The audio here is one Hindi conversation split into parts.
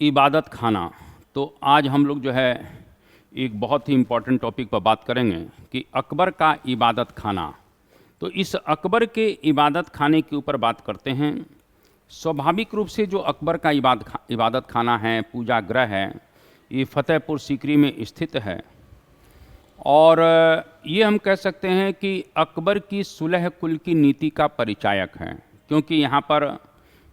इबादत खाना। तो आज हम लोग जो है एक बहुत ही इम्पोर्टेंट टॉपिक पर बात करेंगे कि अकबर का इबादत खाना। तो इस अकबर के इबादत खाने के ऊपर बात करते हैं। स्वाभाविक रूप से जो अकबर का इबादत खाना है, पूजा गृह है, ये फतेहपुर सीकरी में स्थित है। और ये हम कह सकते हैं कि अकबर की सुलह कुल की नीति का परिचायक है, क्योंकि यहाँ पर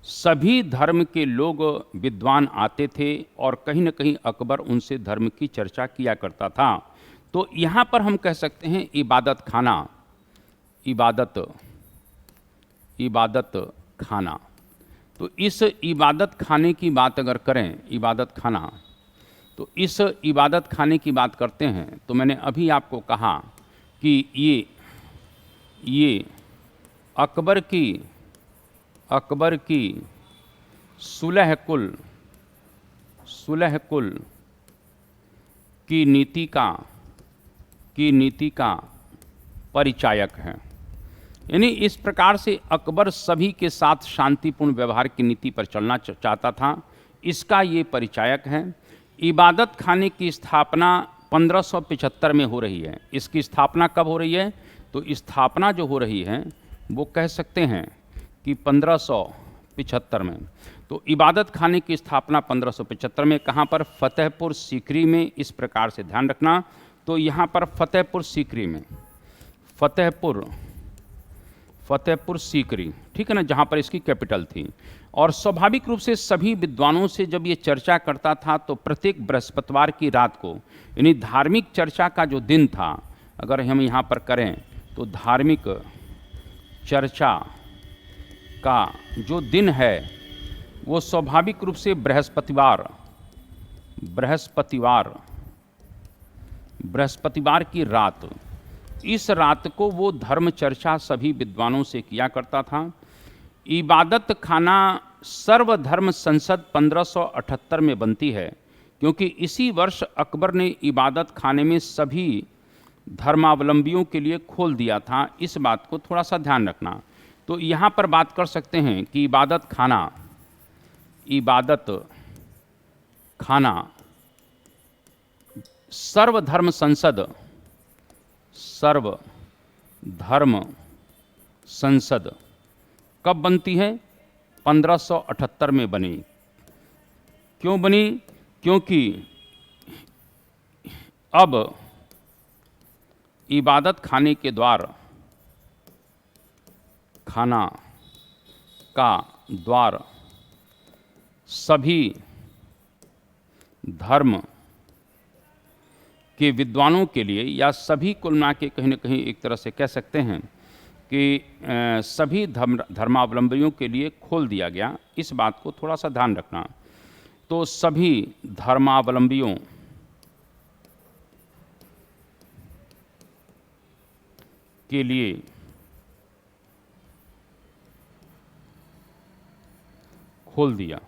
सभी धर्म के लोग विद्वान आते थे और कहीं न कहीं अकबर उनसे धर्म की चर्चा किया करता था। तो यहाँ पर हम कह सकते हैं इबादत खाना, इबादत खाना। तो इस इबादत खाने की बात अगर करें, इबादत खाना, तो इस इबादत खाने की बात करते हैं तो मैंने अभी आपको कहा कि ये अकबर की सुलह कुल की नीति का परिचायक है। यानी इस प्रकार से अकबर सभी के साथ शांतिपूर्ण व्यवहार की नीति पर चलना चाहता था, इसका ये परिचायक है। इबादत खाने की स्थापना 1575 में हो रही है। इसकी स्थापना कब हो रही है? तो स्थापना जो हो रही है वो कह सकते हैं कि 1575 में। तो इबादत खाने की स्थापना 1575 में कहाँ पर? फतेहपुर सीकरी में। इस प्रकार से ध्यान रखना। तो यहाँ पर फतेहपुर सीकरी में, फतेहपुर सीकरी, ठीक है ना, जहाँ पर इसकी कैपिटल थी। और स्वाभाविक रूप से सभी विद्वानों से जब ये चर्चा करता था तो प्रत्येक बृहस्पतिवार की रात को, यानी धार्मिक चर्चा का जो दिन था, अगर हम यहाँ पर करें तो धार्मिक चर्चा का जो दिन है वो स्वाभाविक रूप से बृहस्पतिवार की रात, इस रात को वो धर्म चर्चा सभी विद्वानों से किया करता था। इबादत खाना सर्वधर्म संसद 1578 में बनती है, क्योंकि इसी वर्ष अकबर ने इबादत खाने में सभी धर्मावलंबियों के लिए खोल दिया था। इस बात को थोड़ा सा ध्यान रखना। तो यहाँ पर बात कर सकते हैं कि इबादत खाना सर्वधर्म संसद कब बनती है? 1578 में बनी। क्यों बनी? क्योंकि अब इबादत खाने के खाना का द्वार सभी धर्म के विद्वानों के लिए, या सभी कुल मिला के कहीं न कहीं एक तरह से कह सकते हैं कि सभी धर्मावलंबियों के लिए खोल दिया गया। इस बात को थोड़ा सा ध्यान रखना। तो सभी धर्मावलंबियों के लिए खोल दिया।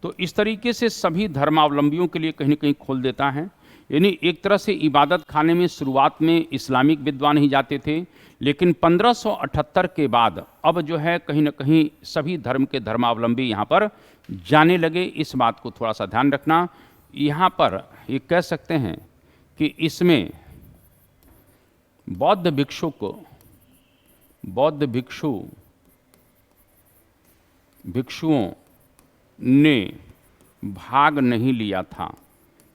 तो इस तरीके से सभी धर्मावलंबियों के लिए कहीं न कहीं खोल देता है। यानी एक तरह से इबादत खाने में शुरुआत में इस्लामिक विद्वान ही जाते थे, लेकिन 1578 के बाद अब जो है कहीं न कहीं सभी धर्म के धर्मावलंबी यहाँ पर जाने लगे। इस बात को थोड़ा सा ध्यान रखना। यहाँ पर ये कह सकते हैं कि इसमें बौद्ध भिक्षुओं ने भाग नहीं लिया था।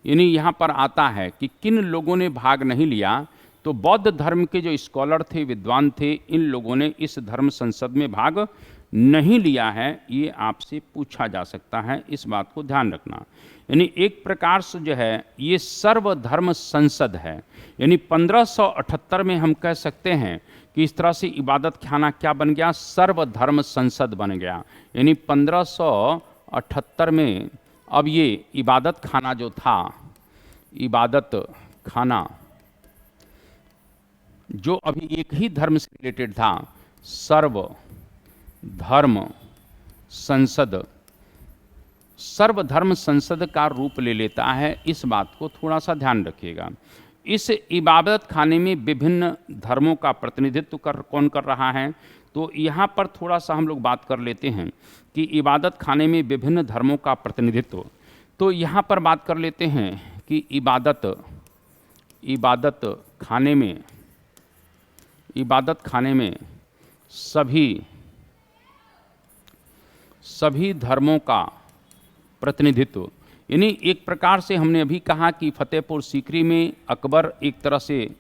यानी यहाँ पर आता है कि किन लोगों ने भाग नहीं लिया। तो बौद्ध धर्म के जो स्कॉलर थे, विद्वान थे, इन लोगों ने इस धर्म संसद में भाग नहीं लिया है। ये आपसे पूछा जा सकता है, इस बात को ध्यान रखना। यानी एक प्रकार से जो है ये सर्वधर्म संसद है। यानी 1578 में हम कह सकते हैं कि इस तरह से इबादत खाना क्या बन गया? सर्वधर्म संसद बन गया। यानी 1578 में अब ये इबादत खाना जो था, इबादत खाना जो अभी एक ही धर्म से रिलेटेड था, सर्वधर्म संसद का रूप ले लेता है। इस बात को थोड़ा सा ध्यान रखिएगा। इस इबादत खाने में विभिन्न धर्मों का प्रतिनिधित्व कौन कर रहा है? तो यहाँ पर थोड़ा सा हम लोग बात कर लेते हैं कि इबादत खाने में विभिन्न धर्मों का प्रतिनिधित्व तो यहाँ पर बात कर लेते हैं कि इबादत खाने में सभी धर्मों का प्रतिनिधित्व, यानी एक प्रकार से हमने अभी कहा कि फतेहपुर सीकरी में अकबर एक तरह से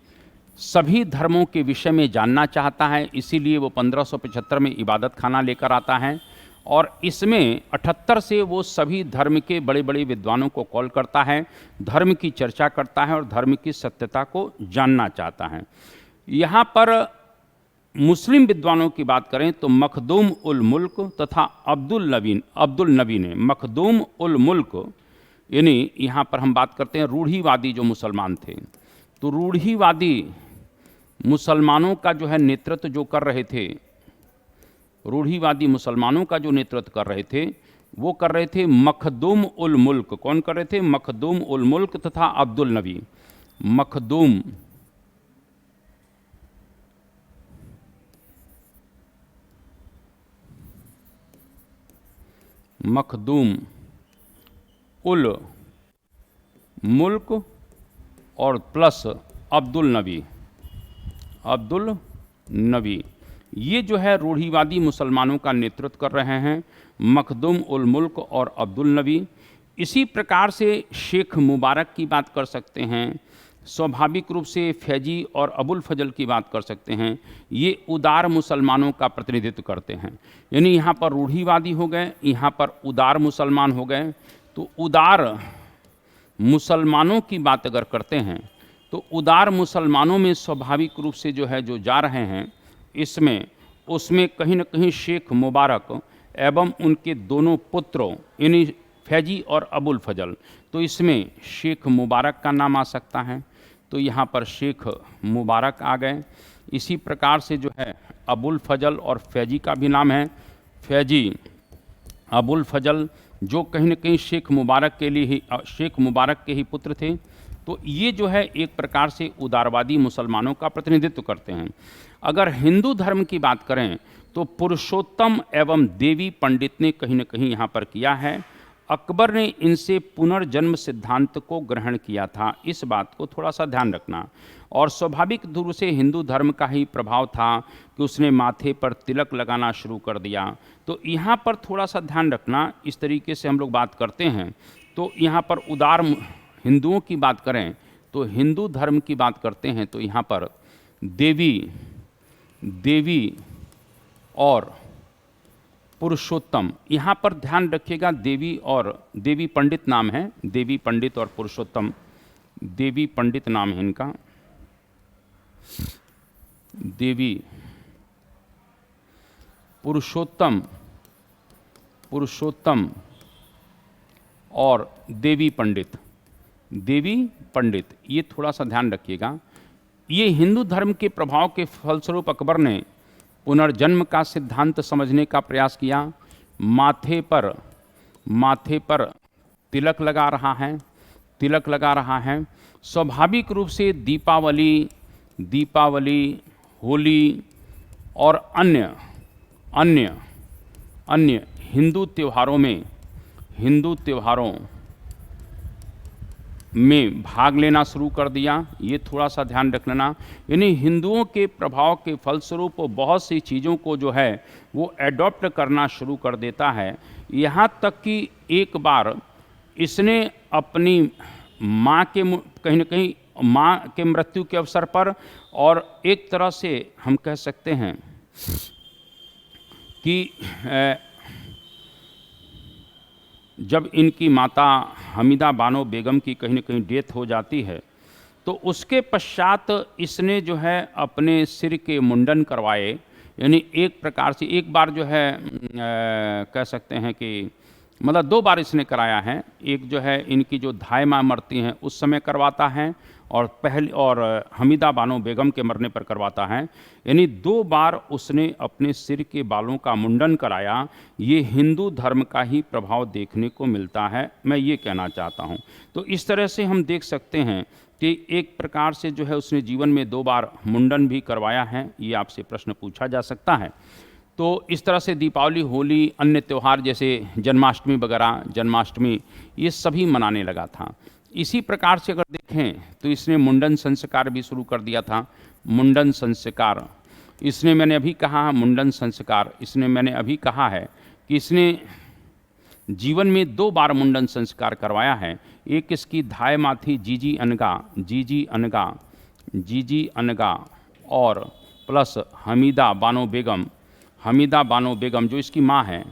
सभी धर्मों के विषय में जानना चाहता है, इसीलिए वो 1575 में इबादत खाना लेकर आता है और इसमें 78 से वो सभी धर्म के बड़े बड़े विद्वानों को कॉल करता है, धर्म की चर्चा करता है और धर्म की सत्यता को जानना चाहता है। यहाँ पर मुस्लिम विद्वानों की बात करें तो मखदूम उल मुल्क तथा अब्दुल नबी ने मखदूम उल मुल्क, यानी यहाँ पर हम बात करते हैं रूढ़ीवादी जो मुसलमान थे, तो रूढ़ीवादी मुसलमानों का जो है नेतृत्व जो कर रहे थे, रूढ़ीवादी मुसलमानों का जो नेतृत्व कर रहे थे वो कर रहे थे मखदूम उल मुल्क। कौन कर रहे थे? मखदूम उल मुल्क तथा अब्दुल नबी। मखदूम उल मुल्क और प्लस अब्दुल नबी, ये जो है रूढ़ीवादी मुसलमानों का नेतृत्व कर रहे हैं, मखदूम उल मुल्क और अब्दुल नबी। इसी प्रकार से शेख मुबारक की बात कर सकते हैं, स्वाभाविक रूप से फैजी और अबुल फजल की बात कर सकते हैं। ये उदार मुसलमानों का प्रतिनिधित्व करते हैं, यानी यहाँ पर रूढ़ीवादी हो गए, यहाँ पर उदार मुसलमान हो गए। तो उदार मुसलमानों की बात अगर करते हैं तो उदार मुसलमानों में स्वाभाविक रूप से जो है जो जा रहे हैं उसमें कहीं न कहीं शेख मुबारक एवं उनके दोनों पुत्रों यानी फैजी और अबुल फजल, तो इसमें शेख मुबारक का नाम आ सकता है, तो यहाँ पर शेख मुबारक आ गए। इसी प्रकार से जो है अबुल फजल और फैजी का भी नाम है, फैजी अबुल फजल, जो कहीं न कहीं शेख मुबारक के ही पुत्र थे। तो ये जो है एक प्रकार से उदारवादी मुसलमानों का प्रतिनिधित्व करते हैं। अगर हिंदू धर्म की बात करें तो पुरुषोत्तम एवं देवी पंडित ने कहीं न कहीं यहाँ पर किया है। अकबर ने इनसे पुनर्जन्म सिद्धांत को ग्रहण किया था, इस बात को थोड़ा सा ध्यान रखना। और स्वाभाविक रूप से हिंदू धर्म का ही प्रभाव था कि उसने माथे पर तिलक लगाना शुरू कर दिया, तो यहाँ पर थोड़ा सा ध्यान रखना। इस तरीके से हम लोग बात करते हैं तो यहाँ पर उदार हिंदुओं की बात करें तो हिंदू धर्म की बात करते हैं तो यहाँ पर देवी और पुरुषोत्तम, यहाँ पर ध्यान रखिएगा देवी पंडित नाम है, देवी पंडित और पुरुषोत्तम, देवी पंडित नाम है इनका, देवी पुरुषोत्तम और देवी पंडित, ये थोड़ा सा ध्यान रखिएगा। ये हिंदू धर्म के प्रभाव के फलस्वरूप अकबर ने पुनर्जन्म का सिद्धांत समझने का प्रयास किया। माथे पर तिलक लगा रहा है। स्वाभाविक रूप से दीपावली, होली और अन्य हिंदू त्योहारों में भाग लेना शुरू कर दिया, ये थोड़ा सा ध्यान रख लेना। यानी हिंदुओं के प्रभाव के फलस्वरूप बहुत सी चीज़ों को जो है वो एडॉप्ट करना शुरू कर देता है। यहाँ तक कि एक बार इसने अपनी माँ के कहीं न कहीं माँ के मृत्यु के अवसर पर, और एक तरह से हम कह सकते हैं कि जब इनकी माता हमीदा बानो बेगम की कहीं न कहीं डेथ हो जाती है तो उसके पश्चात इसने जो है अपने सिर के मुंडन करवाए। यानी एक प्रकार से एक बार जो है कह सकते हैं कि मतलब 2 बार इसने कराया है। एक जो है इनकी जो धाय माँ मरती हैं उस समय करवाता है, और हमीदा बानो बेगम के मरने पर करवाता है। यानी 2 बार उसने अपने सिर के बालों का मुंडन कराया। ये हिंदू धर्म का ही प्रभाव देखने को मिलता है, मैं ये कहना चाहता हूँ। तो इस तरह से हम देख सकते हैं कि एक प्रकार से जो है उसने जीवन में 2 बार मुंडन भी करवाया है, ये आपसे प्रश्न पूछा जा सकता है। तो इस तरह से दीपावली, होली, अन्य त्यौहार जैसे जन्माष्टमी वगैरह, जन्माष्टमी, ये सभी मनाने लगा था। इसी प्रकार से अगर देखें तो इसने मुंडन संस्कार भी शुरू कर दिया था। मुंडन संस्कार, इसने मैंने अभी कहा मुंडन संस्कार, इसने मैंने अभी कहा है कि इसने जीवन में 2 बार मुंडन संस्कार करवाया है। एक इसकी धाय माँ थी जीजी अनगा, जीजी अनगा, जीजी अनगा, और प्लस हमीदा बानो बेगम, हमीदा बानो बेगम जो इसकी माँ है।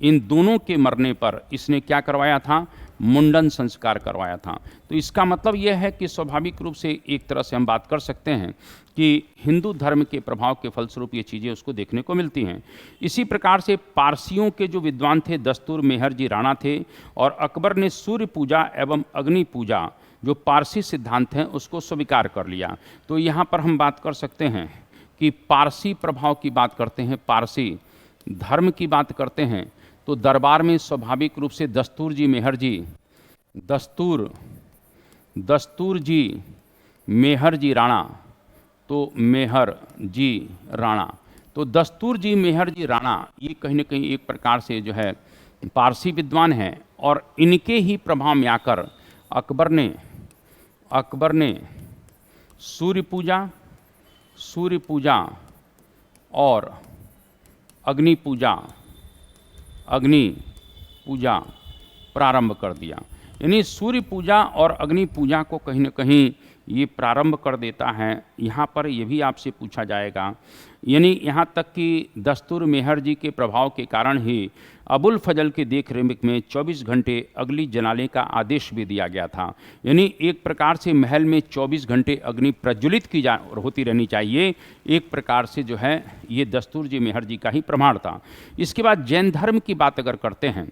इन दोनों के मरने पर इसने क्या करवाया था? मुंडन संस्कार करवाया था। तो इसका मतलब यह है कि स्वाभाविक रूप से एक तरह से हम बात कर सकते हैं कि हिंदू धर्म के प्रभाव के फलस्वरूप ये चीज़ें उसको देखने को मिलती हैं। इसी प्रकार से पारसियों के जो विद्वान थे दस्तूर मेहर जी राणा थे, और अकबर ने सूर्य पूजा एवं अग्नि पूजा जो पारसी सिद्धांत हैं उसको स्वीकार कर लिया। तो यहाँ पर हम बात कर सकते हैं कि पारसी प्रभाव की बात करते हैं, पारसी धर्म की बात करते हैं, तो दरबार में स्वाभाविक रूप से दस्तूर जी मेहर जी, दस्तूर जी मेहर जी राणा, तो मेहर जी राणा, तो दस्तूर जी मेहर जी राणा ये कहीं न कहीं एक प्रकार से जो है पारसी विद्वान हैं, और इनके ही प्रभाव में आकर अकबर ने सूर्य पूजा और अग्नि पूजा प्रारंभ कर दिया। यानी सूर्य पूजा और अग्नि पूजा को कहीं न कहीं ये प्रारंभ कर देता है। यहाँ पर ये भी आपसे पूछा जाएगा, यानी यहाँ तक कि दस्तूर मेहर जी के प्रभाव के कारण ही अबुल फजल के देख रेख में 24 घंटे अग्नि जलाने का आदेश भी दिया गया था। यानी एक प्रकार से महल में 24 घंटे अग्नि प्रज्वलित होती रहनी चाहिए, एक प्रकार से जो है ये दस्तूर जी मेहर जी का ही प्रमाण था। इसके बाद जैन धर्म की बात अगर करते हैं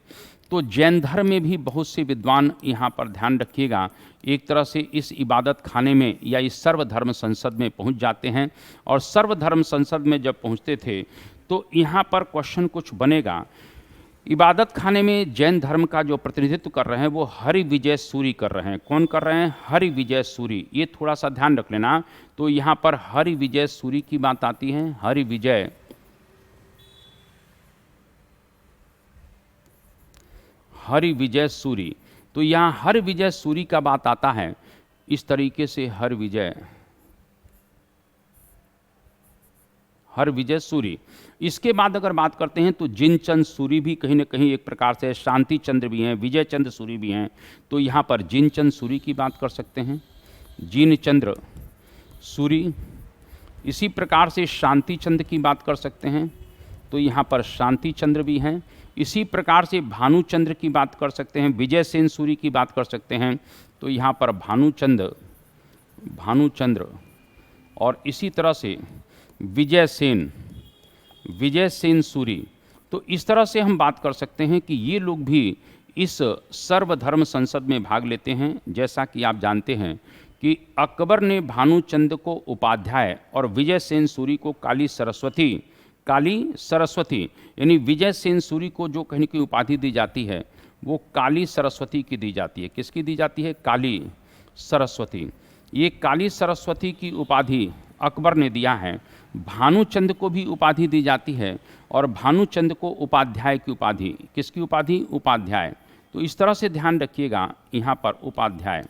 तो जैन धर्म में भी बहुत से विद्वान यहाँ पर ध्यान रखिएगा एक तरह से इस इबादत खाने में या इस सर्वधर्म संसद में पहुँच जाते हैं, और सर्वधर्म संसद में जब पहुँचते थे तो यहाँ पर क्वेश्चन कुछ बनेगा। इबादत खाने में जैन धर्म का जो प्रतिनिधित्व कर रहे हैं वो हरि विजय सूरी कर रहे हैं। कौन कर रहे हैं? हरि विजय सूरी। ये थोड़ा सा ध्यान रख लेना। तो यहाँ पर हरि विजय सूरी की बात आती है, हरि विजय सूरी। तो यहाँ हरि विजय सूरी का बात आता है इस तरीके से, हरि विजय सूरी। इसके बाद अगर बात करते हैं तो जिनचंद सूरी भी कहीं न कहीं एक प्रकार से, शांति चंद्र भी हैं, विजय चंद्र सूरी भी हैं। तो यहाँ पर जिनचंद सूरी की बात कर सकते हैं, जिनचंद्र सूरी। इसी प्रकार से शांति चंद्र की बात कर सकते हैं, तो यहाँ पर शांति चंद्र भी हैं। इसी प्रकार से भानुचंद्र की बात कर सकते हैं, विजय सेन सूरी की बात कर सकते हैं, तो यहाँ पर भानुचंद्र, और इसी तरह से विजय सेन सूरी। तो इस तरह से हम बात कर सकते हैं कि ये लोग भी इस सर्वधर्म संसद में भाग लेते हैं। जैसा कि आप जानते हैं कि अकबर ने भानुचंद को उपाध्याय और विजय सेन सूरी को काली सरस्वती, यानी विजय सेन सूरी को जो कहीं की उपाधि दी जाती है वो काली सरस्वती की दी जाती है। किसकी दी जाती है? काली सरस्वती। ये काली सरस्वती की उपाधि अकबर ने दिया है। भानुचंद को भी उपाधि दी जाती है, और भानुचंद को उपाध्याय की उपाधि, किसकी उपाधि? उपाध्याय। तो इस तरह से ध्यान रखिएगा यहाँ पर उपाध्याय।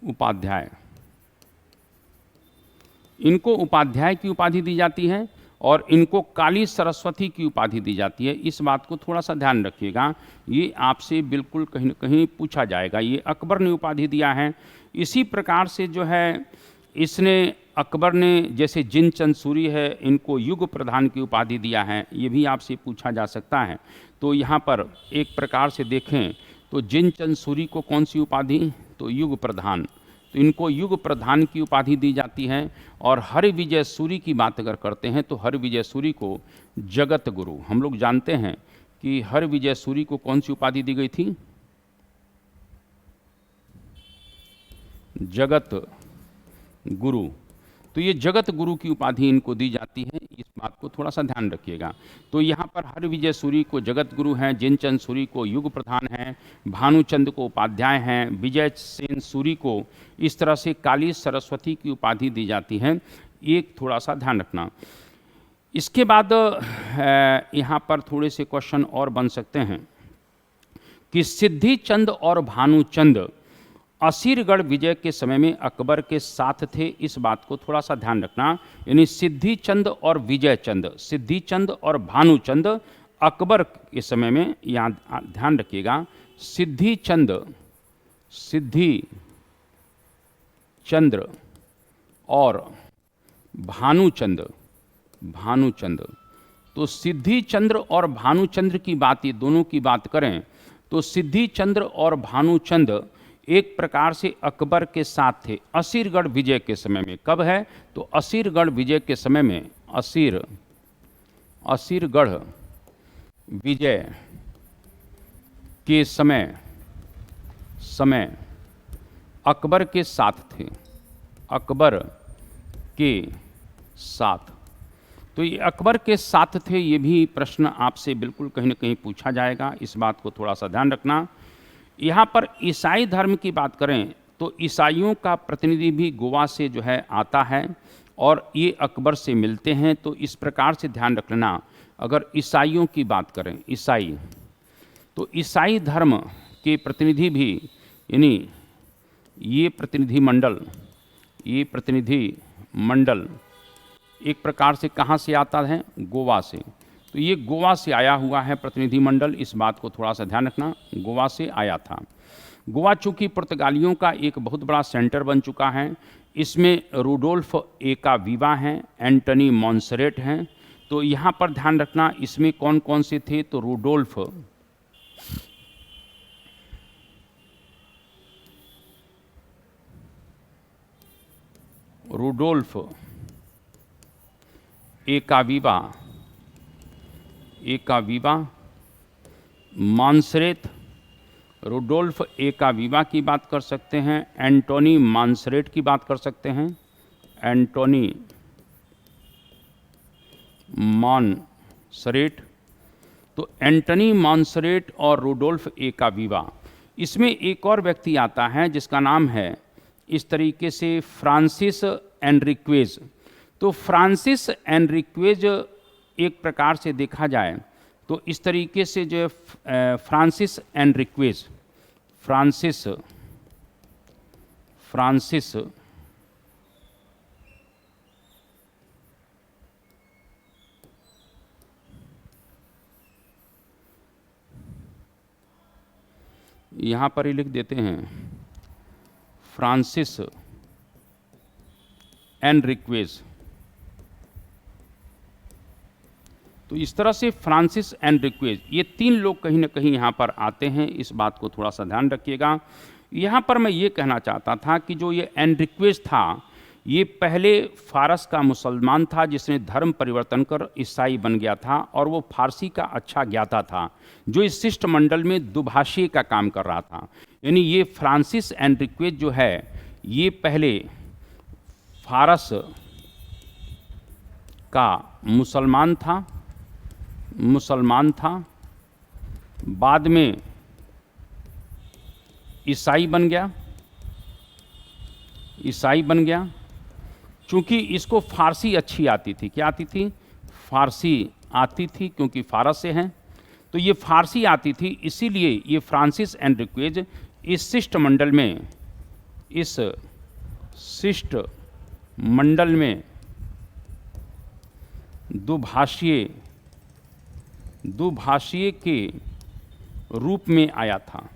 उपाध्याय, इनको उपाध्याय की उपाधि दी जाती है और इनको काली सरस्वती की उपाधि दी जाती है। इस बात को थोड़ा सा ध्यान रखिएगा, ये आपसे बिल्कुल कहीं न कहीं पूछा जाएगा। ये अकबर ने उपाधि दिया है। इसी प्रकार से जो है इसने अकबर ने, जैसे जिनचंद सूरी है, इनको युग प्रधान की उपाधि दिया है, ये भी आपसे पूछा जा सकता है। तो यहाँ पर एक प्रकार से देखें तो जिनचंद सूरी को कौन सी उपाधि? तो युग प्रधान। तो इनको युग प्रधान की उपाधि दी जाती है। और हरि विजय सूरी की बात अगर करते हैं तो हरि विजय सूरी को जगत गुरु, हम लोग जानते हैं कि हरविजय सूरी को कौन सी उपाधि दी गई थी? जगत गुरु। तो ये जगत गुरु की उपाधि इनको दी जाती है, इस बात को थोड़ा सा ध्यान रखिएगा। तो यहाँ पर हरविजय सूरी को जगत गुरु हैं, जिनचंद सूरी को युग प्रधान हैं, भानुचंद को उपाध्याय हैं, विजय सेन सूरी को इस तरह से काली सरस्वती की उपाधि दी जाती है। एक थोड़ा सा ध्यान रखना। इसके बाद यहाँ पर थोड़े से क्वेश्चन और बन सकते हैं कि सिद्धि चंद और भानुचंद असीरगढ़ विजय के समय में अकबर के साथ थे, इस बात को थोड़ा सा ध्यान रखना। यानी सिद्धि चंद और विजय चंद, सिद्धि चंद और भानुचंद अकबर के समय में, यहाँ ध्यान रखिएगा, सिद्धि चंद्र और भानुचंद, तो सिद्धि चंद्र और भानुचंद्र की बात, ये दोनों की बात करें तो सिद्धि चंद्र और भानुचंद एक प्रकार से अकबर के साथ थे असीरगढ़ विजय के समय में। कब है? तो असीरगढ़ विजय के समय में, असीरगढ़ विजय के समय अकबर के साथ थे, अकबर के साथ। तो ये अकबर के साथ थे, ये भी प्रश्न आपसे बिल्कुल कहीं ना कहीं पूछा जाएगा, इस बात को थोड़ा सा ध्यान रखना। यहाँ पर ईसाई धर्म की बात करें तो ईसाइयों का प्रतिनिधि भी गोवा से जो है आता है और ये अकबर से मिलते हैं। तो इस प्रकार से ध्यान रख लेना, अगर ईसाइयों की बात करें, ईसाई, तो ईसाई धर्म के प्रतिनिधि भी, यानी ये प्रतिनिधि मंडल एक प्रकार से कहाँ से आता है? गोवा से। तो ये गोवा से आया हुआ है प्रतिनिधि मंडल, इस बात को थोड़ा सा ध्यान रखना, गोवा से आया था। गोवा चूँकि पुर्तगालियों का एक बहुत बड़ा सेंटर बन चुका है, इसमें रूडोल्फ एका वीवा हैं, एंटनी मॉन्सरेट हैं। तो यहाँ पर ध्यान रखना, इसमें कौन कौन से थे? तो रूडोल्फ एकावीवा, मॉन्सरेट, रूडोल्फ एकावीवा की बात कर सकते हैं, एंटोनी मॉन्सरेट की बात कर सकते हैं, एंटोनी मॉन्सरेट। तो एंटनी मॉन्सरेट और रूडोल्फ एकावीवा। इसमें एक और व्यक्ति आता है जिसका नाम है इस तरीके से फ्रांसिस एनरिक्वेज। तो फ्रांसिस एनरिक्वेज एक प्रकार से देखा जाए तो इस तरीके से जो है फ्रांसिस यहाँ पर ही लिख देते हैं, फ्रांसिस एनरिक्वेज। तो इस तरह से फ्रांसिस एनरिक्वेज, ये तीन लोग कहीं ना कहीं यहाँ पर आते हैं, इस बात को थोड़ा सा ध्यान रखिएगा। यहाँ पर मैं ये कहना चाहता था कि जो ये एनरिक्वेज था, ये पहले फारस का मुसलमान था जिसने धर्म परिवर्तन कर ईसाई बन गया था, और वो फारसी का अच्छा ज्ञाता था जो इस शिष्टमंडल में दुभाषी का काम कर रहा था। यानी ये फ्रांसिस एनरिक्वेज जो है, ये पहले फारस का मुसलमान था, बाद में ईसाई बन गया। चूँकि इसको फारसी अच्छी आती थी, क्या आती थी? फारसी आती थी, क्योंकि फारस से हैं, तो ये फारसी आती थी, इसीलिए ये फ्रांसिस एनरिक्वेज इस शिष्टमंडल में दुभाषीय के रूप में आया था।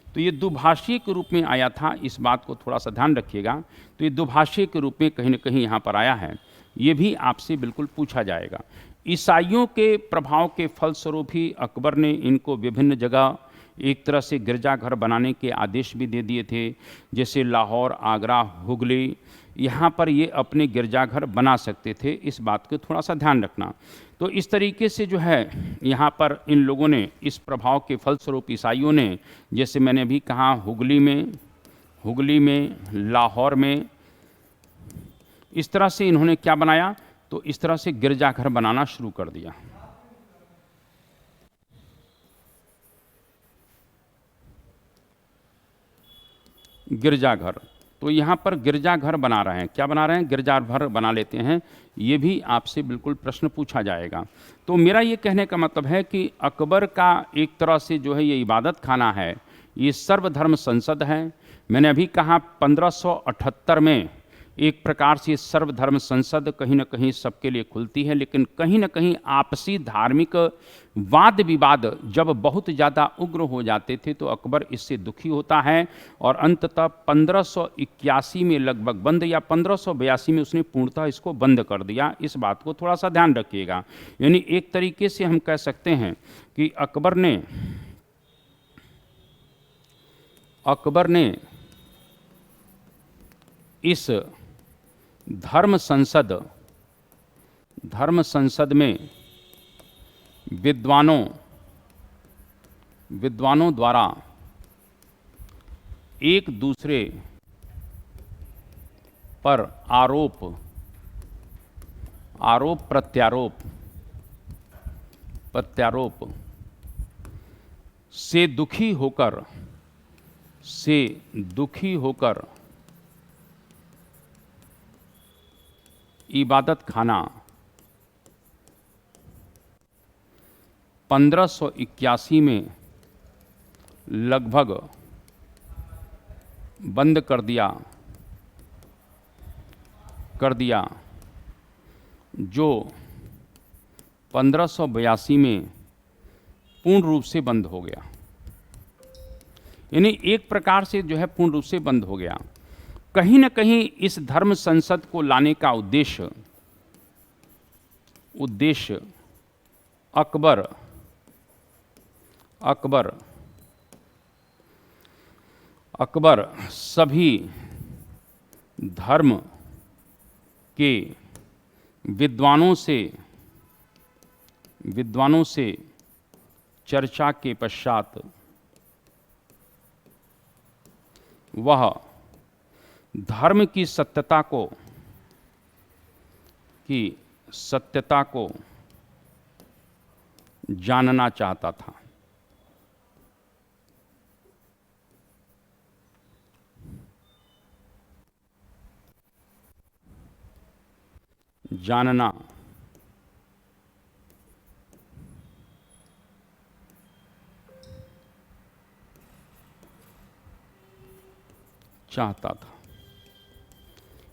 तो ये दुभाषीय के रूप में आया था, इस बात को थोड़ा सा ध्यान रखिएगा। तो ये दुभाषीय के रूप में कहीं न कहीं यहाँ पर आया है, ये भी आपसे बिल्कुल पूछा जाएगा। ईसाइयों के प्रभाव के फलस्वरूप ही अकबर ने इनको विभिन्न जगह एक तरह से गिरजाघर बनाने के आदेश भी दे दिए थे, जैसे लाहौर, आगरा, हुगली, यहाँ पर ये अपने गिरजाघर बना सकते थे, इस बात को थोड़ा सा ध्यान रखना। तो तो इस तरीके से जो है यहाँ पर इन लोगों ने इस प्रभाव के फलस्वरूप ईसाइयों ने, जैसे मैंने अभी कहा, हुगली में, लाहौर में, इस तरह से इन्होंने क्या बनाया, तो इस तरह से गिरजाघर बनाना शुरू कर दिया। गिरजाघर, तो यहाँ पर गिरजाघर बना रहे हैं। क्या बना रहे हैं? गिरजाघर बना लेते हैं। ये भी आपसे बिल्कुल प्रश्न पूछा जाएगा। तो मेरा ये कहने का मतलब है कि अकबर का एक तरह से जो है ये इबादत खाना है, ये सर्वधर्म संसद है। मैंने अभी कहा 1578 में एक प्रकार से सर्वधर्म संसद कहीं न कहीं सबके लिए खुलती है, लेकिन कहीं न कहीं आपसी धार्मिक वाद विवाद जब बहुत ज़्यादा उग्र हो जाते थे तो अकबर इससे दुखी होता है और अंततः 1581 में लगभग बंद, या 1582 में उसने पूर्णतः इसको बंद कर दिया। इस बात को थोड़ा सा ध्यान रखिएगा। यानी एक तरीके से हम कह सकते हैं कि अकबर ने इस धर्म संसद में विद्वानों द्वारा एक दूसरे पर आरोप प्रत्यारोप से दुखी होकर इबादत खाना 1581 में लगभग बंद कर दिया, जो 1582 में पूर्ण रूप से बंद हो गया। यानी एक प्रकार से जो है पूर्ण रूप से बंद हो गया। कहीं न कहीं इस धर्म संसद को लाने का उद्देश्य अकबर सभी धर्म के विद्वानों से चर्चा के पश्चात वह धर्म की सत्यता को जानना चाहता था।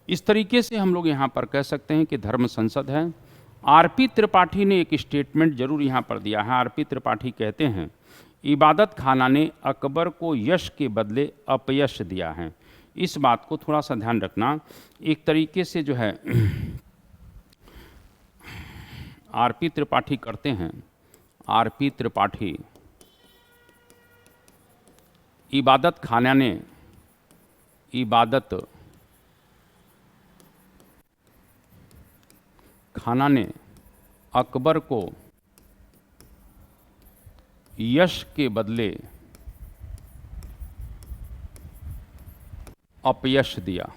इस तरीके से हम लोग यहाँ पर कह सकते हैं कि धर्म संसद है। आरपी त्रिपाठी ने एक स्टेटमेंट जरूर यहाँ पर दिया है। आरपी त्रिपाठी कहते हैं, इबादत खाना ने अकबर को यश के बदले अपयश दिया है। इस बात को थोड़ा सा ध्यान रखना। एक तरीके से जो है आरपी त्रिपाठी करते हैं, आरपी त्रिपाठी इबादत खाना ने अकबर को यश के बदले अपयश दिया।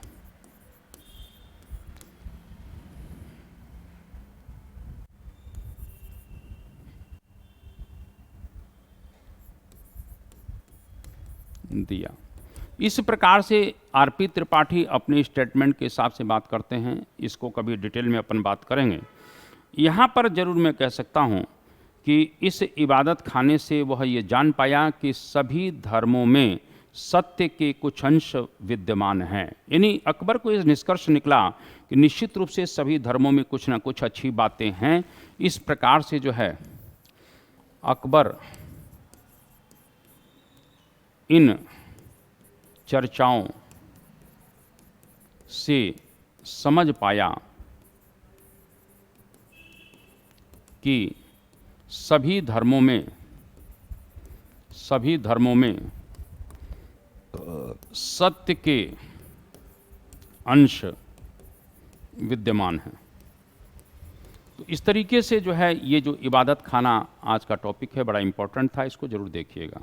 इस प्रकार से आरपी त्रिपाठी अपने स्टेटमेंट के हिसाब से बात करते हैं। इसको कभी डिटेल में अपन बात करेंगे। यहाँ पर जरूर मैं कह सकता हूँ कि इस इबादत खाने से वह ये जान पाया कि सभी धर्मों में सत्य के कुछ अंश विद्यमान हैं। यानी अकबर को इस निष्कर्ष निकला कि निश्चित रूप से सभी धर्मों में कुछ ना कुछ अच्छी बातें हैं। इस प्रकार से जो है अकबर इन चर्चाओं से समझ पाया कि सभी धर्मों में सत्य के अंश विद्यमान हैं। तो इस तरीके से जो है ये जो इबादत खाना आज का टॉपिक है, बड़ा इम्पोर्टेंट था, इसको ज़रूर देखिएगा।